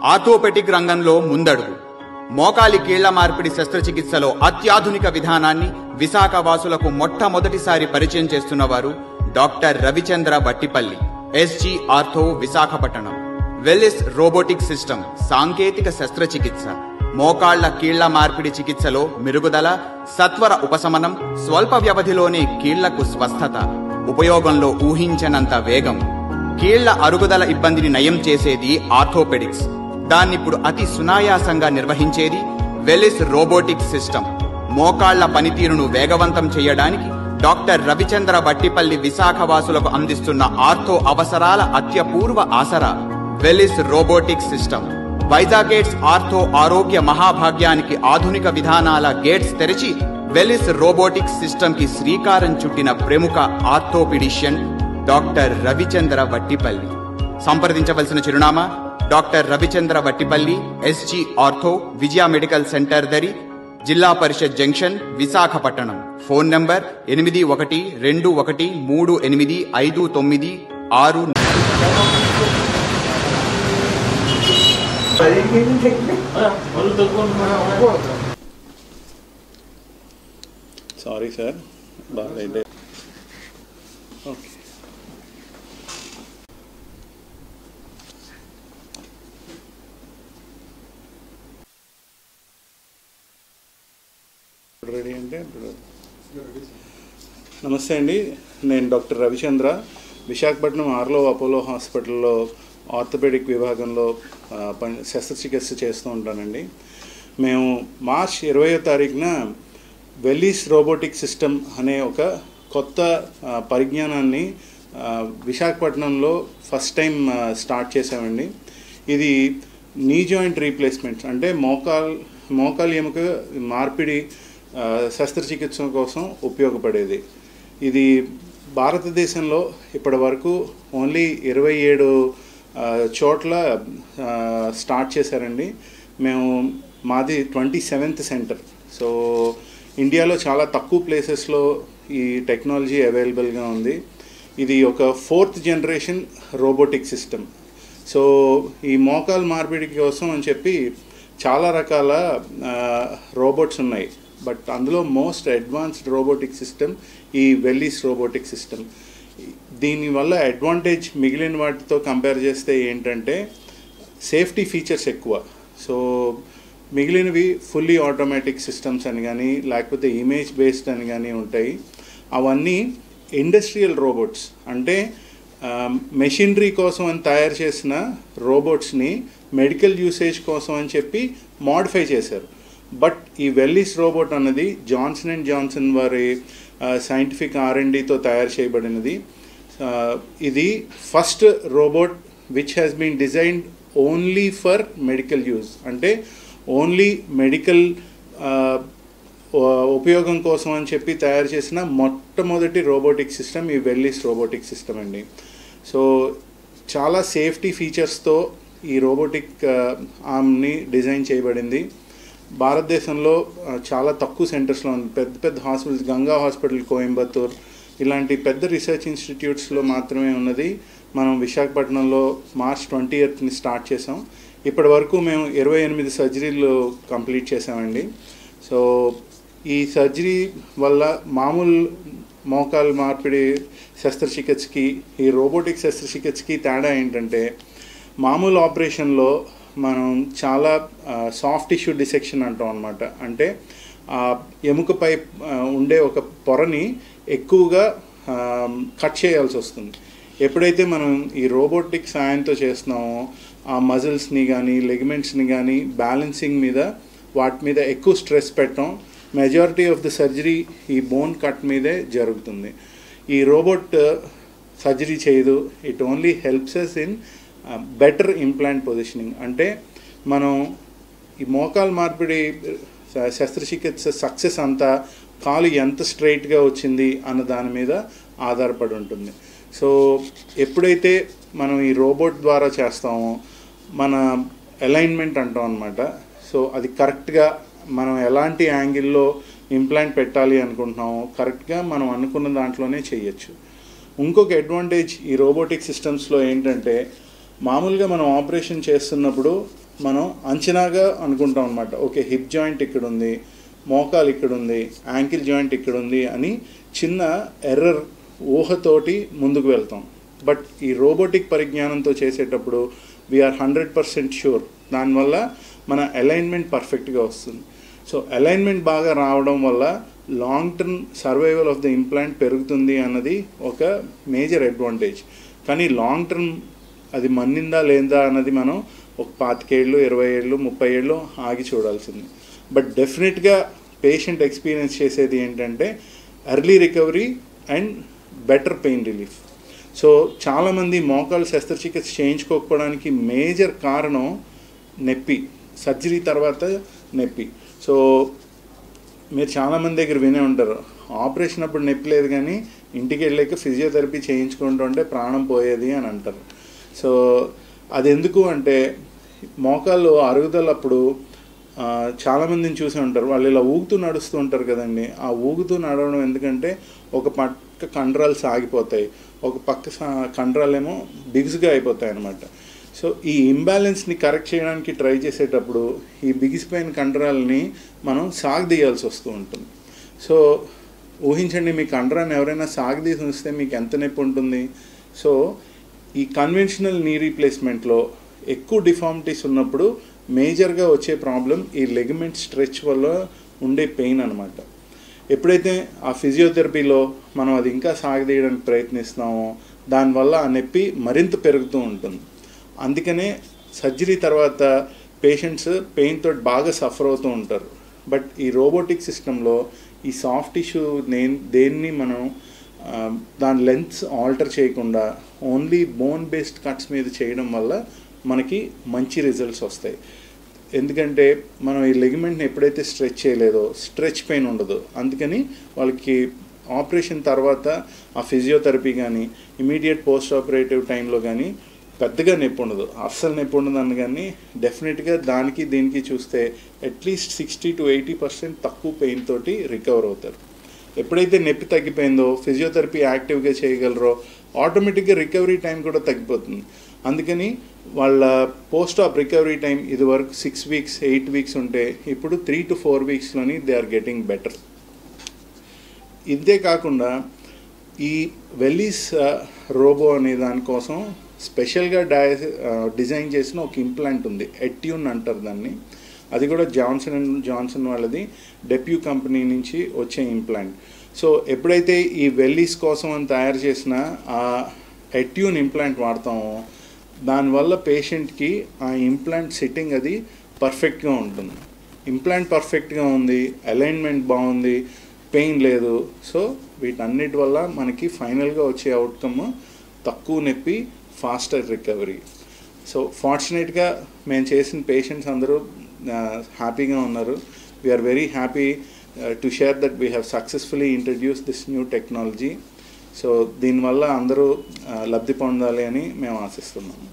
Orthopaedic రంగంలో ముందడుగు. మోకాలి కీళ్ల మార్పిడి శస్త్రచికిత్సలో అత్యాధునిక విధానాన్ని విశాఖ వాసులకు మొట్టమొదటిసారి పరిచయం చేస్తున్నవారు doctor Ravichandra Vattipalli, SG ortho, Visakhapatnam. Velys robotic system సాంకేతిక శస్త్రచికిత్స, మోకాళ్ల కీళ్ల మార్పిడి చికిత్సలో మెరుగుదల, సత్వర ఉపశమనం, స్వల్ప వ్యవధిలోనే కీళ్లకు స్వస్థత, ఉపయోగంలో ఊహించనంత వేగం. కీళ్ల అరుగుదల ఇబ్బందిని నయం చేసేది ఆర్థోపెడిక్స్. దాన్నిప్పుడు అతి సునాయాసంగా నిర్వహించేది వెల్లిస్ రోబోటిక్ సిస్టమ్. మోకాళ్ల పనితీరును వేగవంతం చేయడానికి డాక్టర్ రవిచంద్ర వట్టిపల్లి విశాఖ వాసులకు అందిస్తున్న ఆర్థో అవసరాల అత్యపూర్వ ఆసరా Velys robotic system. Vizag gates ortho ఆరోగ్య మహాభాగ్యానికి ఆధునిక విధానాల గేట్స్ తెరిచి వెల్లిస్ రోబోటిక్ సిస్టమ్ కి శ్రీకారం చుట్టిన ప్రముఖ ఆర్థోపిడిషియన్ డాక్టర్ రవిచంద్ర వట్టిపల్లి. సంప్రదించవలసిన చిరునామా doctor Ravichandra Vattipalli, SG ortho, Vijaya medical centre దరి, Zilla Parishad junction, Visakhapatnam. Phone number 81213859. Sorry sir, బాగా ఓకే. రెడీ అంటే నమస్తే అండి, నేను డాక్టర్ రవిచంద్ర, విశాఖపట్నం ఆర్లో అపోలో హాస్పిటల్లో ఆర్థోపెడిక్ విభాగంలో శస్త్రచికిత్స చేస్తూ ఉంటానండి. మేము మార్చ్ 20వ తారీఖున వెల్లిస్ రోబోటిక్ సిస్టమ్ అనే ఒక కొత్త పరిజ్ఞానాన్ని విశాఖపట్నంలో ఫస్ట్ టైం స్టార్ట్ చేసామండి. ఇది నీ జాయింట్ రీప్లేస్మెంట్స్ అంటే మోకాలు ఎముక మార్పిడి శస్త్రచికిత్స కోసం ఉపయోగపడేది. ఇది భారతదేశంలో ఇప్పటి వరకు ఓన్లీ 27 చోట్ల స్టార్ట్ చేశారండి. మాది 27th సెంటర్. సో ఇండియాలో చాలా తక్కువ ప్లేసెస్లో ఈ టెక్నాలజీ అవైలబుల్గా ఉంది. ఇది ఒక 4th generation robotic system. So ఈ మోకాల్ మార్పిడి కోసం అని చెప్పి చాలా రకాల రోబోట్స్ ఉన్నాయి, బట్ అందులో మోస్ట్ అడ్వాన్స్డ్ రోబోటిక్ సిస్టమ్ ఈ వెల్లిస్ రోబోటిక్ సిస్టమ్. దీనివల్ల అడ్వాంటేజ్ మిగిలిన వాటితో కంపేర్ చేస్తే ఏంటంటే సేఫ్టీ ఫీచర్స్ ఎక్కువ. సో మిగిలినవి ఫుల్లీ ఆటోమేటిక్ సిస్టమ్స్ అని కానీ లేకపోతే ఇమేజ్ బేస్డ్ అని కానీ ఉంటాయి. అవన్నీ ఇండస్ట్రియల్ రోబోట్స్ అంటే మెషినరీ కోసం అని తయారు చేసిన రోబోట్స్ని మెడికల్ యూసేజ్ కోసం అని చెప్పి మోడిఫై చేశారు. బట్ ఈ వెల్లిస్ రోబోట్ అన్నది జాన్సన్ అండ్ జాన్సన్ వారి సైంటిఫిక్ R&Dతో తయారు చేయబడినది. ఇది first robot which has been designed only for medical use, అంటే ఓన్లీ మెడికల్ ఉపయోగం కోసం అని చెప్పి తయారు చేసిన మొట్టమొదటి రోబోటిక్ సిస్టమ్ ఈ వెల్లిస్ రోబోటిక్ సిస్టమ్ అండి. సో చాలా సేఫ్టీ ఫీచర్స్తో ఈ రోబోటిక్ ఆర్మ్ని డిజైన్ చేయబడింది. భారతదేశంలో చాలా తక్కువ సెంటర్స్లో ఉంది. పెద్ద పెద్ద హాస్పిటల్స్, గంగా హాస్పిటల్ కోయంబత్తూర్ ఇలాంటి పెద్ద రీసెర్చ్ ఇన్స్టిట్యూట్స్లో మాత్రమే ఉన్నది. మనం విశాఖపట్నంలో మార్చ్ 20th స్టార్ట్ చేసాం. ఇప్పటి వరకు మేము 28 సర్జరీలు కంప్లీట్ చేసామండి. సో ఈ సర్జరీ వల్ల మామూలు మోకాలు మార్పిడి శస్త్రచికిత్సకి ఈ రోబోటిక్ శస్త్రచికిత్సకి తేడా ఏంటంటే మామూలు ఆపరేషన్లో మనం చాలా సాఫ్ట్ టిష్యూ డిసెక్షన్ అంటాం అన్నమాట. అంటే ఎముకపై ఉండే ఒక పొరని ఎక్కువగా కట్ చేయాల్సి వస్తుంది. ఎప్పుడైతే మనం ఈ రోబోటిక్ సాయంతో చేస్తున్నామో ఆ మజిల్స్ని కానీ లెగ్మెంట్స్ని కానీ బ్యాలెన్సింగ్ మీద వాటి మీద ఎక్కువ స్ట్రెస్ పెట్టడం, మెజారిటీ ఆఫ్ ద సర్జరీ ఈ బోన్ కట్ మీదే జరుగుతుంది. ఈ రోబోట్ సర్జరీ చేయదు, it only helps us in better implant positioning. అంటే మనం ఈ మోకాలు మార్పిడి శస్త్రచికిత్స సక్సెస్ అంతా కాలు ఎంత స్ట్రైట్గా వచ్చింది అన్న దాని మీద ఆధారపడి ఉంటుంది. సో ఎప్పుడైతే మనం ఈ రోబోట్ ద్వారా చేస్తామో మన అలైన్మెంట్ అంటాం అన్నమాట. సో అది కరెక్ట్గా మనం ఎలాంటి యాంగిల్లో ఇంప్లాంట్ పెట్టాలి అనుకుంటున్నామో కరెక్ట్గా మనం అనుకున్న దాంట్లోనే చేయొచ్చు. ఇంకొక అడ్వాంటేజ్ ఈ రోబోటిక్ సిస్టమ్స్లో ఏంటంటే మామూలుగా మనం ఆపరేషన్ చేస్తున్నప్పుడు మనం అంచనాగా అనుకుంటాం అనమాట. ఓకే, హిప్ జాయింట్ ఇక్కడ ఉంది, మోకాలు ఇక్కడ ఉంది, యాంకిల్ జాయింట్ ఇక్కడ ఉంది అని చిన్న ఎర్రర్ ఊహతోటి ముందుకు వెళ్తాం. బట్ ఈ రోబోటిక్ పరిజ్ఞానంతో చేసేటప్పుడు వీఆర్ 100% షూర్ దానివల్ల మన అలైన్మెంట్ పర్ఫెక్ట్గా వస్తుంది. సో అలైన్మెంట్ బాగా రావడం వల్ల long term survival of the implant పెరుగుతుంది అన్నది ఒక మేజర్ అడ్వాంటేజ్. కానీ లాంగ్ టర్మ్ అది మన్నిందా లేదా అన్నది మనం ఒక 25 ఏళ్ళు, 20 ఏళ్ళు, 30 ఏళ్ళు ఆగి చూడాల్సింది. బట్ డెఫినెట్గా పేషెంట్ ఎక్స్పీరియన్స్ చేసేది ఏంటంటే early recovery and better pain relief. So చాలామంది మోకాలు శస్త్రచికిత్స చేయించుకోకపోవడానికి మేజర్ కారణం నొప్పి, సర్జరీ తర్వాత నొప్పి. సో మీరు చాలామంది దగ్గర వినే ఉంటారు, ఆపరేషన్ అప్పుడు నొప్పి లేదు కానీ ఇంటికి వెళ్ళాక ఫిజియోథెరపీ చేయించుకుంటుంటే ప్రాణం పోయేది అని అంటారు. సో అది ఎందుకు అంటే మోకాళ్ళు అరుగుదలప్పుడు చాలామందిని చూసి ఉంటారు, వాళ్ళు ఇలా ఊగుతూ నడుస్తూ ఉంటారు కదండి. ఆ ఊగుతూ నడవడం ఎందుకంటే ఒక పక్క కండరాలు సాగిపోతాయి, ఒక పక్క కండరాలేమో బిగుసుగా అయిపోతాయి అన్నమాట. సో ఈ ఇంబ్యాలెన్స్ని కరెక్ట్ చేయడానికి ట్రై చేసేటప్పుడు ఈ బిగిసిపోయిన కండరాలని మనం సాగదీయాల్సి వస్తూ ఉంటుంది. సో ఊహించండి, మీ కండరాన్ని ఎవరైనా సాగదీసి ఉంచితే మీకు ఎంత నొప్పి ఉంటుంది. సో ఈ కన్వెన్షనల్ నీ రీప్లేస్మెంట్లో ఎక్కువ డిఫార్మిటీస్ ఉన్నప్పుడు మేజర్గా వచ్చే ప్రాబ్లం ఈ లెగమెంట్ స్ట్రెచ్ వల్ల ఉండే పెయిన్ అనమాట. ఎప్పుడైతే ఆ ఫిజియోథెరపీలో మనం అది ఇంకా సాగదీయడానికి ప్రయత్నిస్తున్నామో దానివల్ల ఆ నొప్పి మరింత పెరుగుతూ ఉంటుంది. అందుకనే సర్జరీ తర్వాత పేషెంట్స్ పెయిన్తో బాగా సఫర్ అవుతూ ఉంటారు. బట్ ఈ రోబోటిక్ సిస్టంలో ఈ సాఫ్ట్ టిష్యూ దేన్ని మనం దాని లెంత్ ఆల్టర్ చేయకుండా ఓన్లీ బోన్ బేస్డ్ కట్స్ మీద చేయడం వల్ల మనకి మంచి రిజల్ట్స్ వస్తాయి. ఎందుకంటే మనం ఈ లెగిమెంట్ని ఎప్పుడైతే స్ట్రెచ్ చేయలేదో స్ట్రెచ్ పెయిన్ ఉండదు. అందుకని వాళ్ళకి ఆపరేషన్ తర్వాత ఆ ఫిజియోథెరపీ కానీ ఇమీడియట్ పోస్ట్ ఆపరేటివ్ టైంలో కానీ పెద్దగా నొప్పి ఉండదు, అస్సలు నొప్పి ఉండదు అని. కానీ డెఫినెట్గా దానికి దీనికి చూస్తే అట్లీస్ట్ 60 to 80% తక్కువ పెయిన్ తోటి రికవర్ అవుతారు. ఎప్పుడైతే నొప్పి తగ్గిపోయిందో ఫిజియోథెరపీ యాక్టివ్గా చేయగలరో ఆటోమేటిక్గా రికవరీ టైం కూడా తగ్గిపోతుంది. అందుకని వాళ్ళ పోస్ట్ ఆప్ రికవరీ టైం ఇది వరకు 6 weeks 8 weeks ఉంటే ఇప్పుడు 3 to 4 weeksలోని దే ఆర్ గెటింగ్ బెటర్. ఇదే కాకుండా ఈ వెల్లీస్ రోబో అనే దానికోసం స్పెషల్గా డిజైన్ చేసిన ఒక ఇంప్లాంట్ ఉంది, ఎట్యూన్ అంటారు దాన్ని. అది కూడా జాన్సన్ వాళ్ళది డెప్యూ కంపెనీ నుంచి వచ్చే ఇంప్లాంట్. సో ఎప్పుడైతే ఈ వెల్లీస్ కోసం అని తయారు చేసిన ఆ ఎట్యూన్ ఇంప్లాంట్ వాడతామో దానివల్ల పేషెంట్కి ఆ ఇంప్లాంట్ సిట్టింగ్ అది పర్ఫెక్ట్గా ఉంటుంది. ఇంప్లాంట్ పర్ఫెక్ట్గా ఉంది, అలైన్మెంట్ బాగుంది, పెయిన్ లేదు. సో వీటన్నిటి వల్ల మనకి ఫైనల్గా వచ్చే అవుట్కమ్ తక్కువ నొప్పి, ఫాస్టర్ రికవరీ. సో ఫార్చునేట్గా మేము చేసిన పేషెంట్స్ అందరూ హ్యాపీగా ఉన్నారు. We're very happy to share that we have successfully introduce this new technology. So దీనివల్ల అందరూ లబ్ధి పొందాలి అని మేము ఆశిస్తున్నాము.